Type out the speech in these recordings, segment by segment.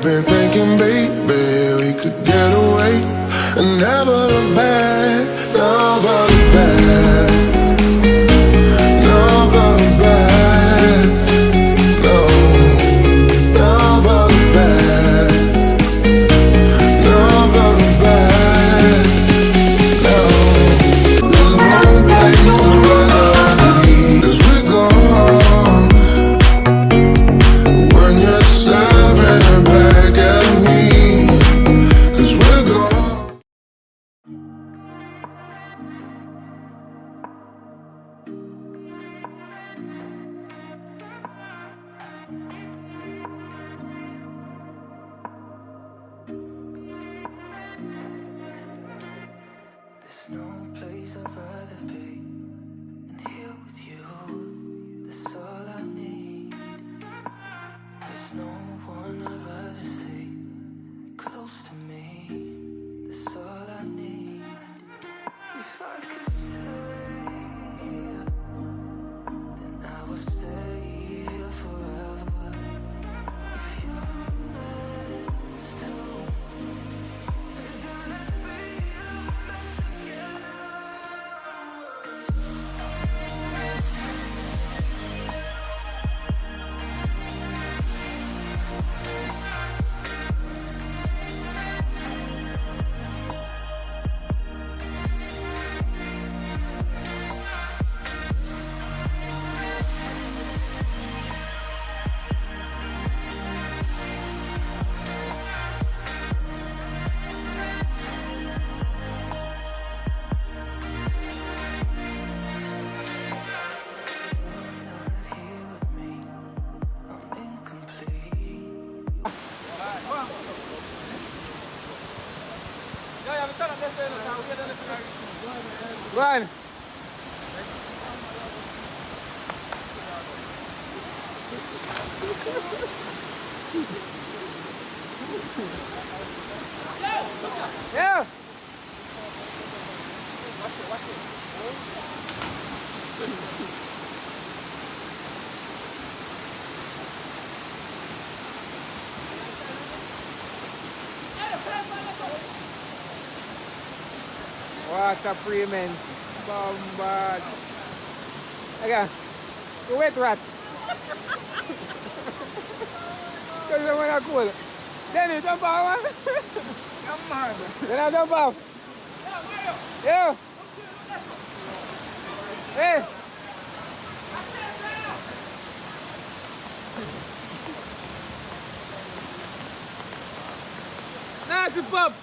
been thinking, baby, we could get away and never look back, never look back, never look back, no, never look back, never look back, no. There's no place I'd rather be, 'cause we're gone when you're staring back at me, 'cause we're gone. There's no place I'd rather be than here with you. That's all I need. There's no one I'd rather see close to me. That's all I need. If I could stay here, then I would stay here forever. If you're a man too, then let's be the best together. Run. Yeah. What a premium. Bombard. Again. Go wet rat. Because I'm going to cool. Denny, jump off, man. Come on. Then I jump off. Yeah. Hey. Nice pop.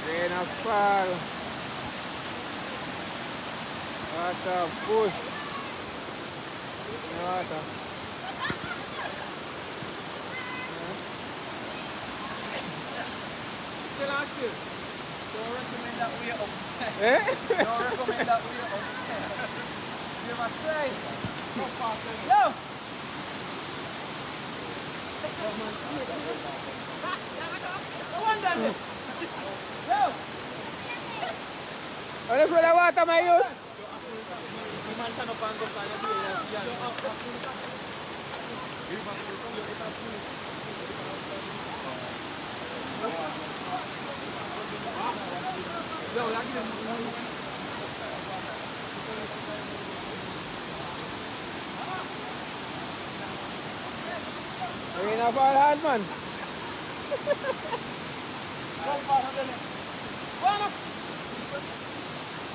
Rain of fall. Water push. Water. Still ask you. Don't recommend that way up. Eh? Don't recommend that way up. You must try. Go faster. Yo! No wonder me. Yo! Ano sa water may yun? Imantan o panggo pa na diyan. Yo, lagi na. Ay, napalahan man.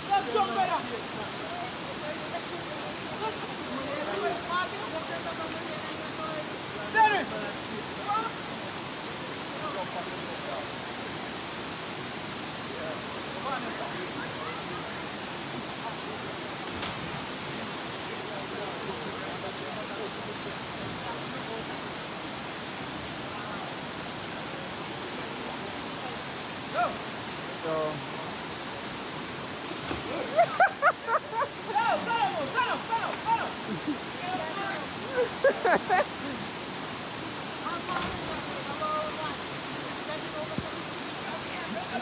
Let's go, brother. Danny! So,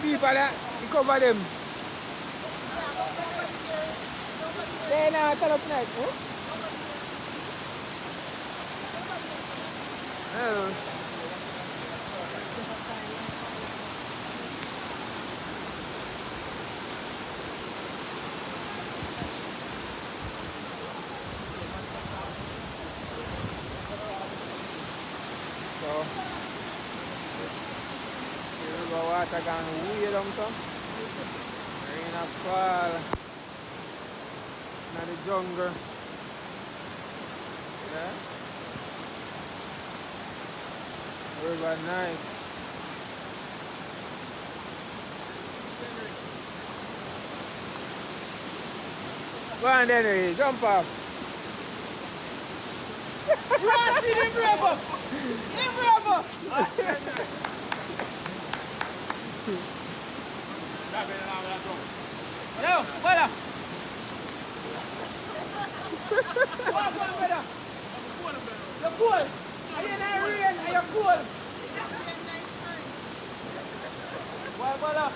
deeper that, you cover them. They now turn up night. Huh? Oh. So, here we go, water gone way down some. Rain a fall. Now the jungle. Yeah. River nice. Go on, Henry, jump off. Rusty, him bravo! Him bravo! Yo, brother! Walk on, brother! You're cool! Are you in the rain? Are you cool? Well, brother!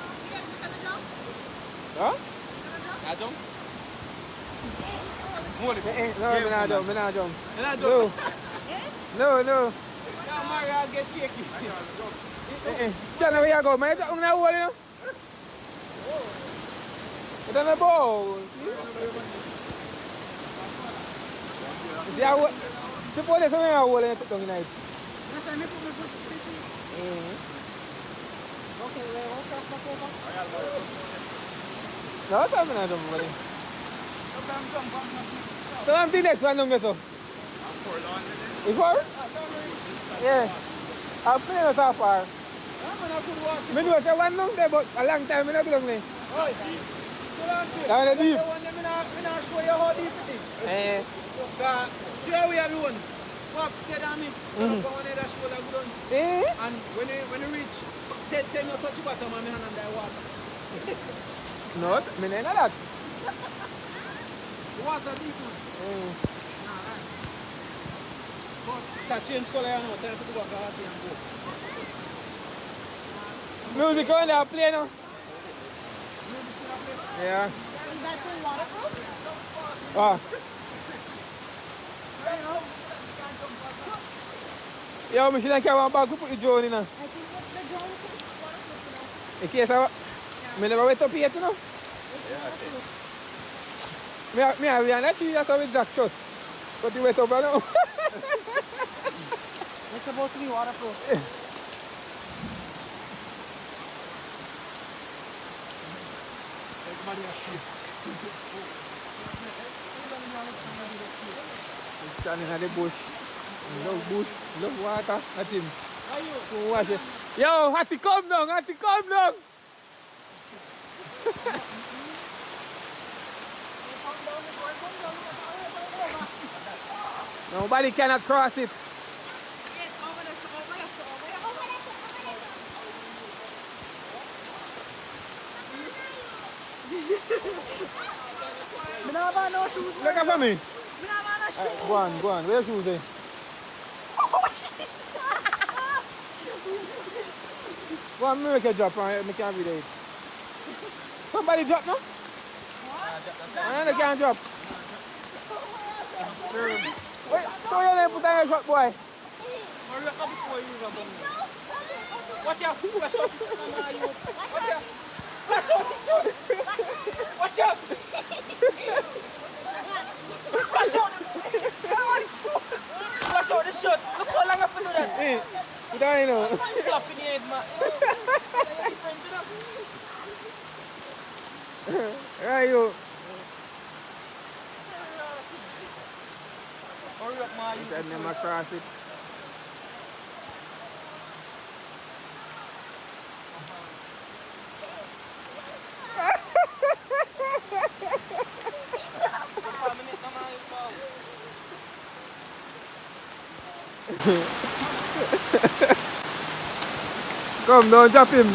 Huh? I jump? No, I'm not jump, I'm not jump. And I No. jump? No. Now, Mario, I'll get shaky. Stand where you go, man. I'm not holding you. It's on the ball. See how the police are holding it down tonight. No, I'm not jumping, buddy. So I'm the next one, no, so. You for? Yeah. I'll play with so far. I do it one long day, but a long time I don't do it. Down the deep. I'm not show you how deep it is. See how we alone. Pops get on me. Go on the shoulder good on. And when you reach, Ted say no touch the bottom of my hand and I water. No, I mean that. The water deep man. But that change color you know, tell to go back and go. Music on there, play now. Yeah. Is that thing waterproof? Ah. Yo, I should carry one bag to put the drone in. I think what the drone is waterproof. In case I never wet up yet, you know. Me have a tree that's how it's jack shot. But you wet up now. It's supposed to be waterproof. Standing at the bush. Love bush, love water. That's him. Go watch it. Yo, Hattie, come down, Hattie, come down. Nobody cannot cross it. Look up for me. Go on, go on. Where's your shoes? Go on, make a drop and make a video. Somebody drop now? I can't drop. Wait, throw your name, put on your shot, boy. Watch out! Flash out! Watch out! Flash out! Watch out! Flash out! Flash out the shot! Look how long I can do that! Hey, put on, you know. Flap in the head, man. Right, you. Hurry up, man. Let them across it. Come, don't drop him.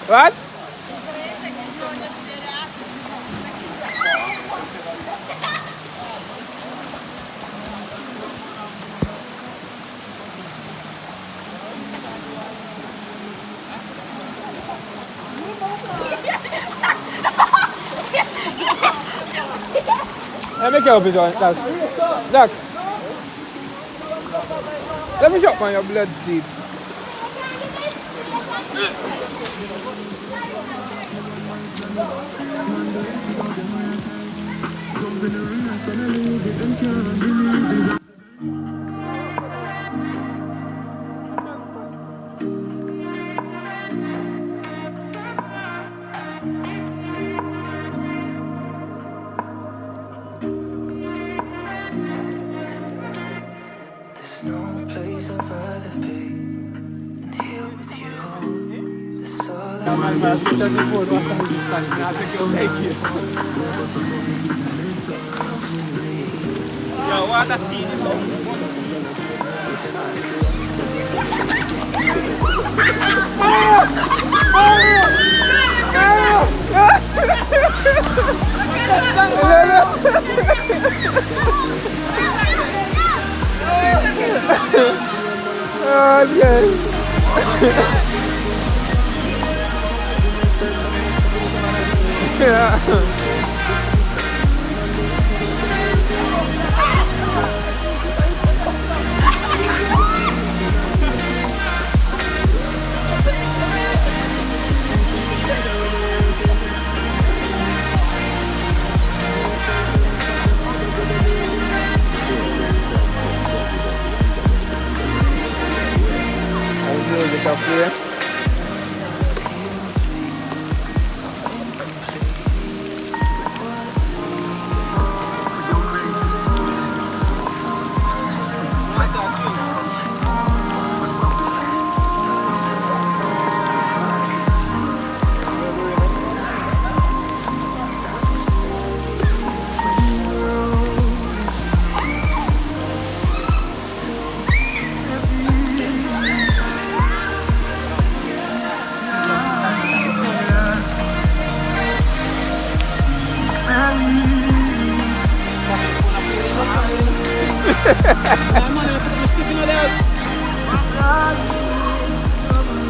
What? Let me help you, Doc. Doc. Let me shop on your blood seed. There's no place I'd rather be than here with you. That's all I Yo, water steam is up.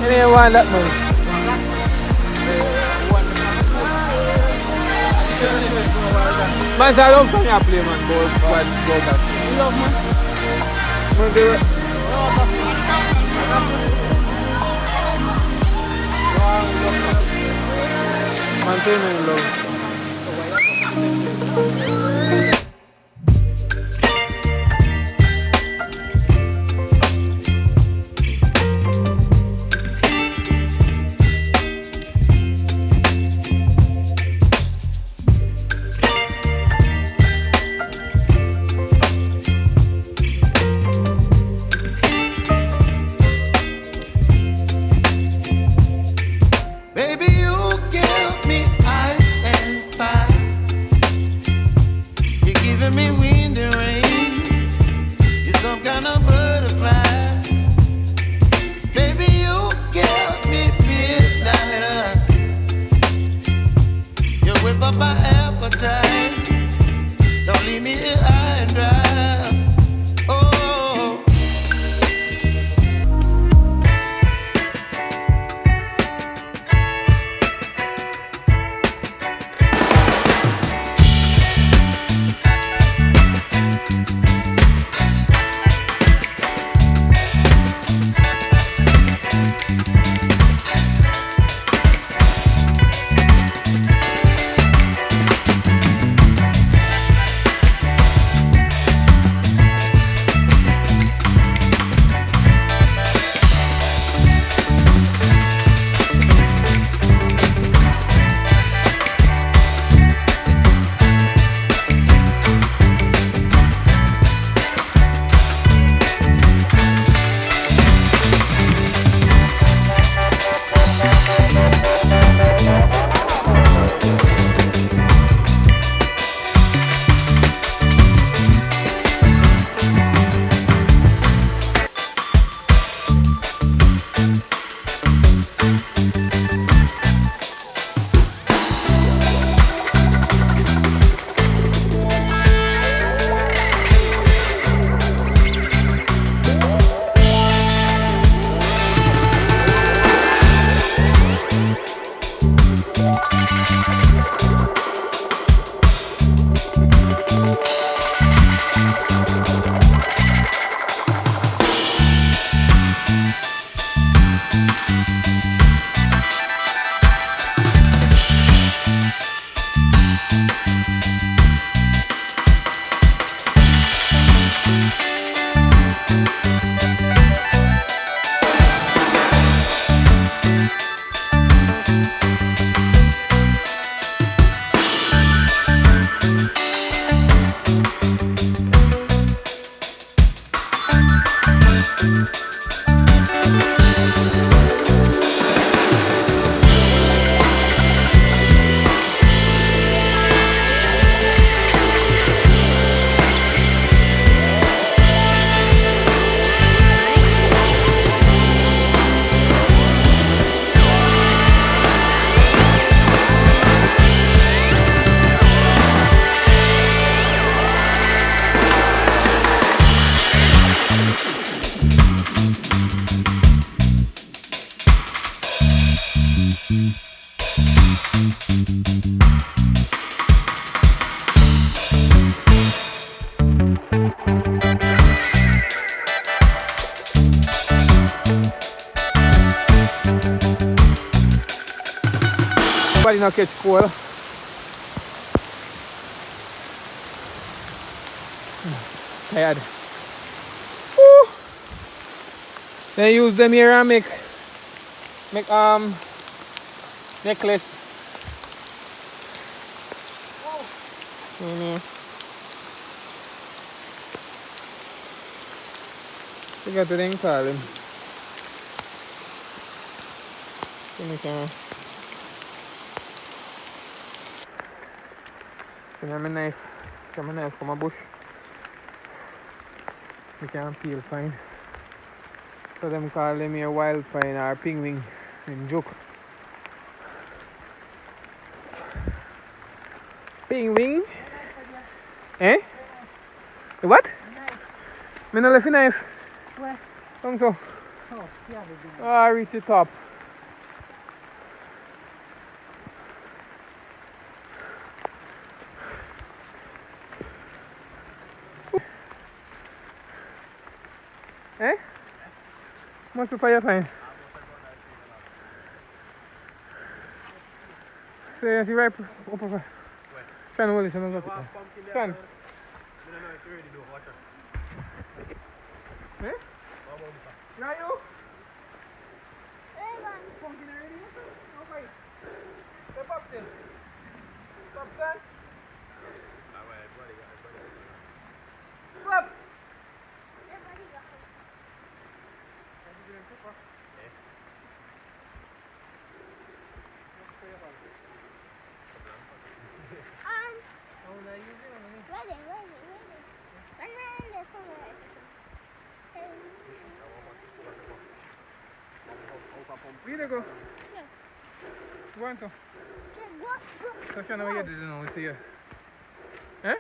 Anyone that man. Man, I love when you play, man. Go that. You love, man. Man, do it. Man, say me in love. Baby, you give me ice and Body not catch cold. Tired. Woo. Then use them here and make necklace. Forgot the thing call him. Give me a knife. Get my knife from my bush. You can peel fine. So them call them here wild pine or penguin in joke. Penguin? Eh? The what? Me no left a knife. Where? Come so. Oh, yeah, Oh, I reach the top. Eh? Must be fire fine. So you see right up over. Trying to hold this and got it. Stand. Eh? Now you? Pumpkin already? Okay. Step up then. Stop, stand. Stop. Where you go? Go on, so. So, Sean, how you did it now? We see you. Eh?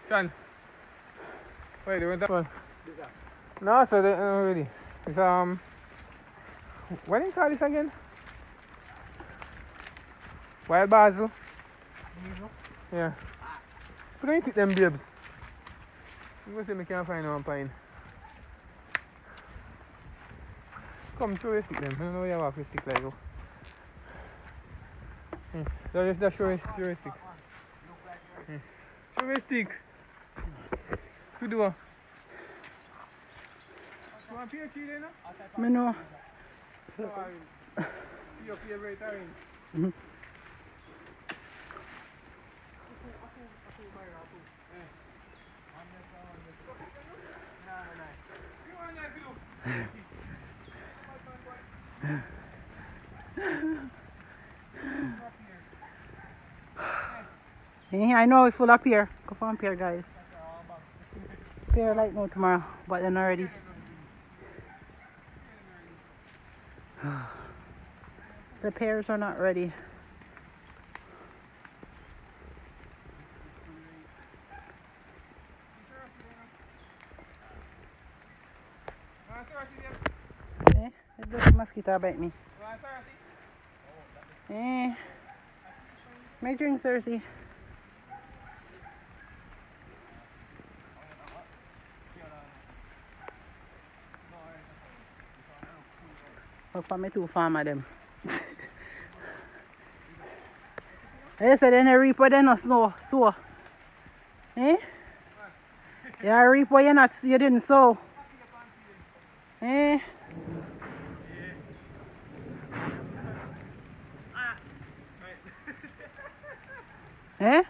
Sean. Wait, you went that one? No, so they already. It's what do you call this again? Wild basil. Yeah. Where do you pick them babes? I'm going to see if I can find one pine. Come through the stick them. I don't know where you have a stick like that. Just show a stick. Show a stick. Good one. You want pear tree there now? I know. Your favorite orange. Mm-hmm. Yeah, I know it's full of pear. Go find pear, guys. Pear like no tomorrow, but then already. The pears are not ready. Eh, the mosquito bite me. Eh, my drink, Cersei. Look for me two farm of them. They said in a reaper they no snow sow. Eh? Yeah, a reaper you didn't sow. Eh? Eh?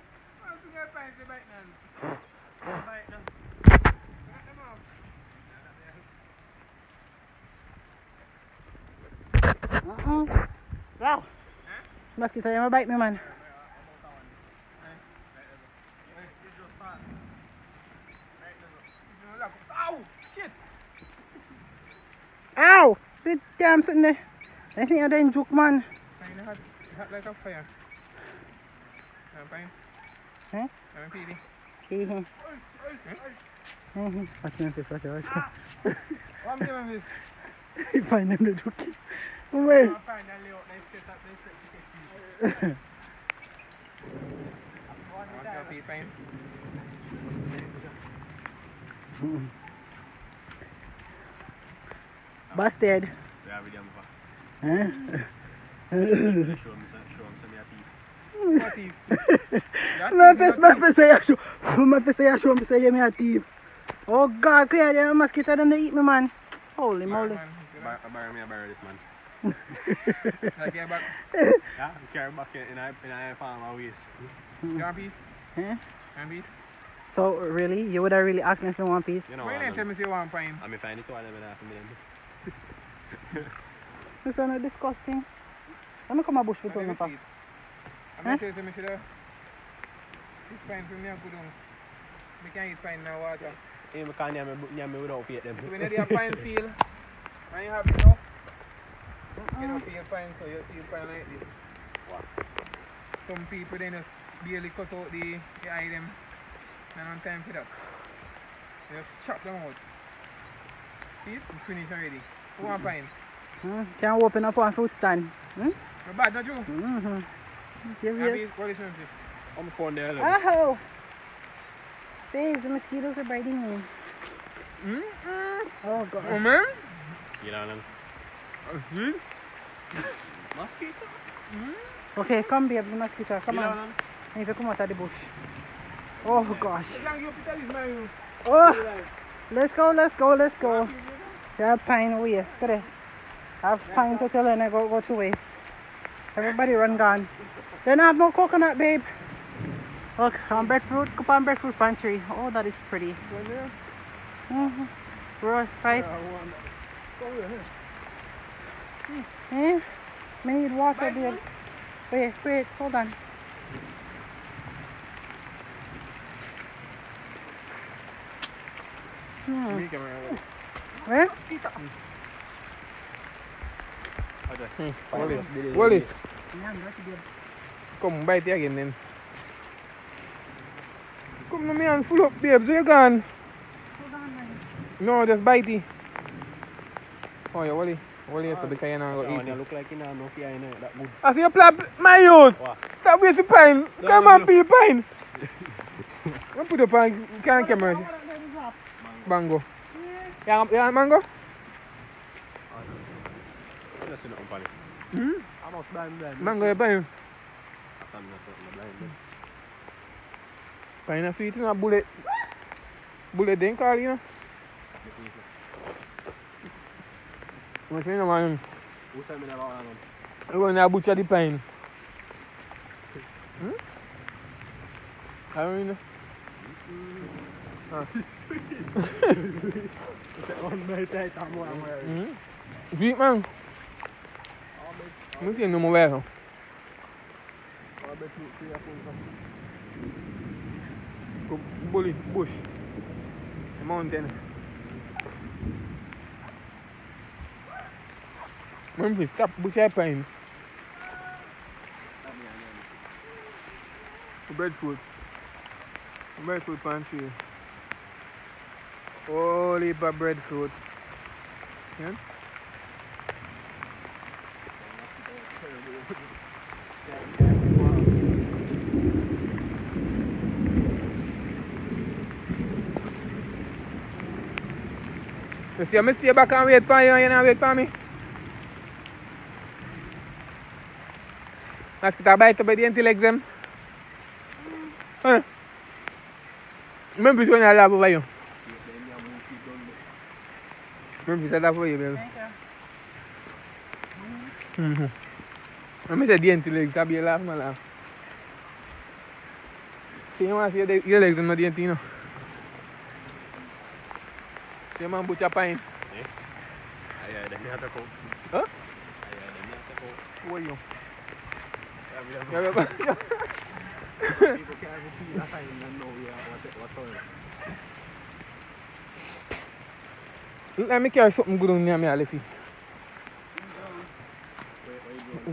Wow. Mosquito, you bite me, man. Ow! Shit! Ow! Sit damn sitting there. I think you're doing joke, man. Pine hot like a fire. Pine. Eh? I'm peely. Hehe. Watch me, watch me. What am I doing with this? You find them the joke. Wait. Find that layout, they set up, they set to get you. Fine. Busted. Yeah, we done before. Huh? Show him some of your teeth. My show me say you me a thief. Oh God, clear the mosquito them they eat me man. Holy moly. Bury this man. Like your back. Yeah, carry back in a farm always. You want a piece? Huh? You want a piece? So really, you would have really asked me for one piece? You know Why what, you didn't tell me you want pine? I may find it to them and half a million. This is not disgusting. Let me come a bush for Let me two see it. I'm not sure if I should have. This pine for me and good on. We can eat pine now water. Yeah, we can't name me without feet them. So when you do a pine field, and you have it now, you don't feel pine, so you feel pine like this. Wow. Some people then just barely cut out the item. And on time for that. You just chop them out. See it? It's finished already. Who want pine? Can open up one fruit stand. You're bad, not you? Mm-hmm. Serious? What is it? I'm phone there. Oh! Babe, the mosquitoes are biting me. Oh God. Oh man? You know them. Good? Mosquito? Okay, come babe, the mosquito. Come on. I need to come out of the bush. Oh gosh. Oh! Let's go. They have pine waste today. I have pine to tell and I go to waste. Everybody run gone. They don't have no coconut, babe. Look, breadfruit, coupon breadfruit pantry. Oh, that is pretty. Rose pipe. Eh? I need water, babe. Wait, hold on. Where? Wallace. Come bite you again then. Come to me and full up, babe. So you gone? No, just bite it. Oh, yeah, Wally. Wally, yes, because you're not going to eat it. Look like you know no fear in it. That good. I see you plap, my youth. What? Stop wasting pine. Come on, peel pine. Don't put the pine. You can't camera. Mango. You want mango? That's not funny. I'm not blind. Mango, you pine. I'm not blind. Pine is sweet, you know, bullet. Bullet then call, you know. What's in the man? Who's saying about one? I'm going to butcher the pine. I don't know. Sweet man. I'm seeing no more well. Bully, bush, a mountain. Memphis, stop bush pine. Breadfruit pantry. Holy breadfruit. Yeah? You see, I stay back and wait for you and you not wait for me. Mosquito bite by the empty legs them. Memphis when I laugh over you. Memphis I laugh over you, baby. I say the empty legs, I'll be a laugh, my laugh. See, you want to see your legs and not the empty, you know. See, man, butcher pine. Yeah, they have to go. Huh? Who are you? People can't repeat that time and know what's on. Let me carry something good on me, Alifi.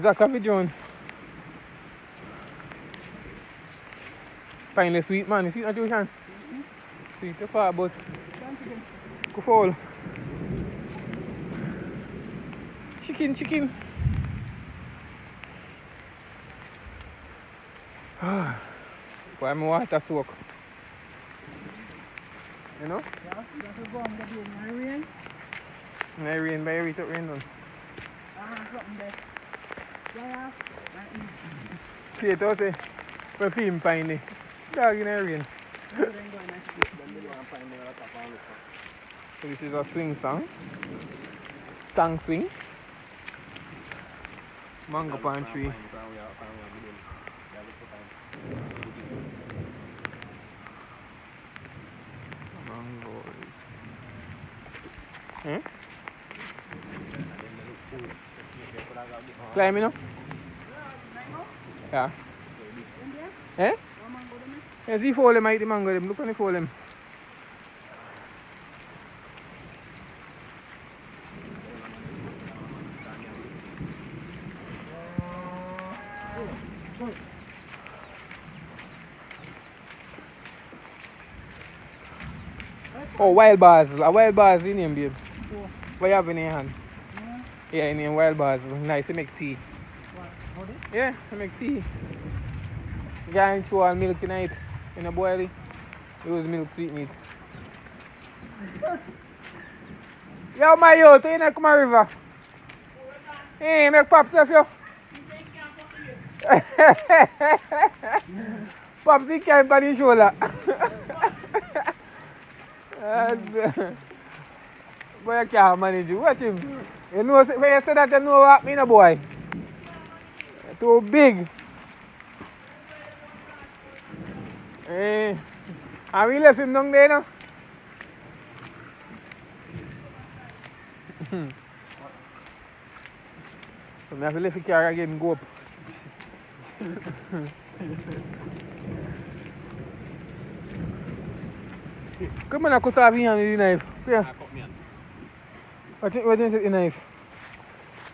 Zach, have you John? Finally sweet, man. You see that you can? Sweet too far, but go fall. She chicken. Why am I water soak? You know? Yeah, that will go on the day in the rain. In the rain, by every rain done. Something there. Yeah, See it also, we film piney. Dog in the rain. So this is a swing song. Song swing. Mango palm tree. Mango. Hmm? Climbing up? Yeah. Eh? Yeah, see fall them, I eat the mango them. Look on the fall them. Oh, wild bars. A wild bars in name, babe. What you have in your hand? Yeah, in your wild bars. Nice to make tea. Yeah, to make tea. You can throw all milk in it. In a boil it. Use milk sweet meat. Yo, my youth, you know come a river? Hey, make pops off you. Pops, he can't on his shoulder. Boy, I can't manage you. Watch him. You know, when you say that, you know what I mean, boy. Too big. Eh. And we left him down there now. So I have to lift the car again and go up. Come on, I cut off your hand with the knife. Yeah. What do you say with the knife?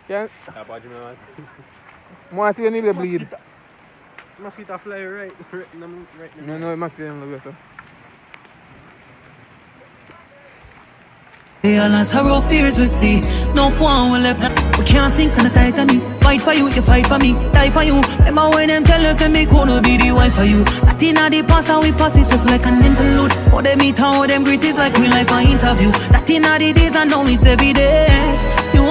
Yeah? I want to see your needle bleed. Mosquito fly right now. No, it must be in the way, sir. A lot of rough fears we see. No one will left. We can't sink on the Titanic. Fight for you, you fight for me. Die for you. Remember when them tell us that me gonna be the wife for you. That in the past and we pass it just like an interlude. How they meet, how them greet is like real life an interview. That in the days and now it's every day. You